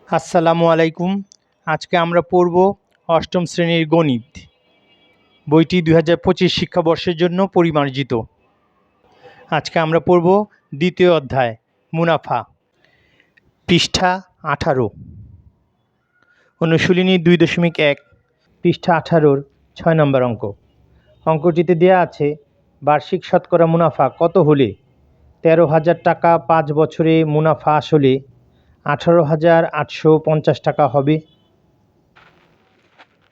আসসালামু আলাইকুম। আজকে আমরা পড়ব অষ্টম শ্রেণীর গণিত। বইটি ২০২৫ শিক্ষাবর্ষের জন্য পরিমার্জিত। আজকে আমরা পড়ব দ্বিতীয় অধ্যায় মুনাফা, পৃষ্ঠা ১৮। অনুশীলনী ২.১, পৃষ্ঠা ১৮-র ৬ নম্বর অঙ্ক। অঙ্কটিতে দেয়া আছে বার্ষিক শতকরা মুনাফা কত হলে ১৩,০০০ টাকা ৫ বছরে মুনাফা আসলে ১৮,৮৫০ টাকা হবে।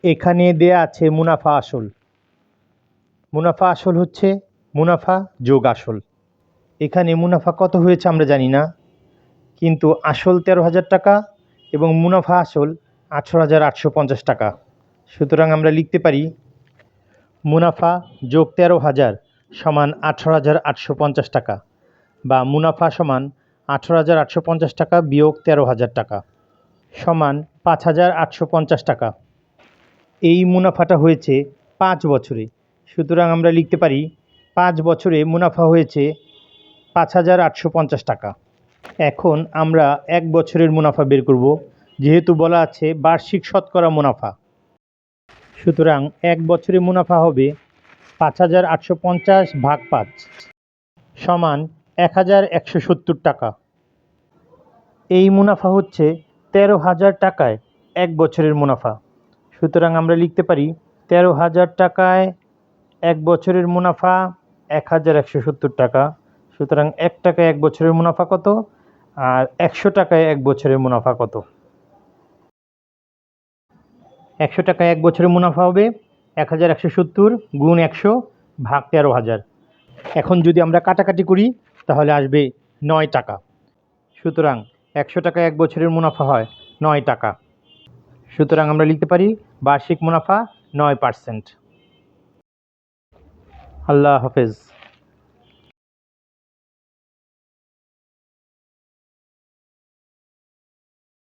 এখানে দেয়া আছে মুনাফা আসল। মুনাফা আসল হচ্ছে মুনাফা যোগ আসল। এখানে মুনাফা কত হয়েছে আমরা জানি না, কিন্তু আসল ১৩,০০০ টাকা এবং মুনাফা আসল ১৮,৮৫০ টাকা। সুতরাং আমরা লিখতে পারি মুনাফা যোগ ১৩,০০০ সমান ১৮,৮৫০ টাকা, বা মুনাফা সমান ১৮,৮৫০ টাকা বিয়োগ ১৩,০০০ টাকা সমান ৫,৮৫০ টাকা। এই মুনাফাটা হয়েছে ৫ বছরে। সুতরাং আমরা লিখতে পারি ৫ বছরে মুনাফা হয়েছে ৫,৮৫০ টাকা। এখন আমরা ১ বছরের মুনাফা বের করব, যেহেতু বলা আছে বার্ষিক শতকরা মুনাফা। সুতরাং ১ বছরে মুনাফা হবে ৫,৮৫০ ভাগ ৫ সমান ১,১৭০ টাকা। এই মুনাফা হচ্ছে ১৩,০০০ টাকায় ১ বছরের মুনাফা। সুতরাং আমরা লিখতে পারি ১৩,০০০ টাকায় ১ বছরের মুনাফা ১,১৭০ টাকা। সুতরাং ১ টাকায় ১ বছরের মুনাফা কত, আর ১০০ টাকায় ১ বছরের মুনাফা কত? ১০০ টাকায় ১ বছরের মুনাফা হবে ১,১৭০ গুণ ১০০ ভাগ ১৩,০০০। এখন যদি আমরা কাটাকাটি করি তাহলে আসবে ৯ টাকা। সুতরাং ১০০ টাকায় ১ বছরের মুনাফা হয় ৯ টাকা। সুতরাং আমরা লিখতে পারি বার্ষিক মুনাফা ৯%। আল্লাহ হাফেজ।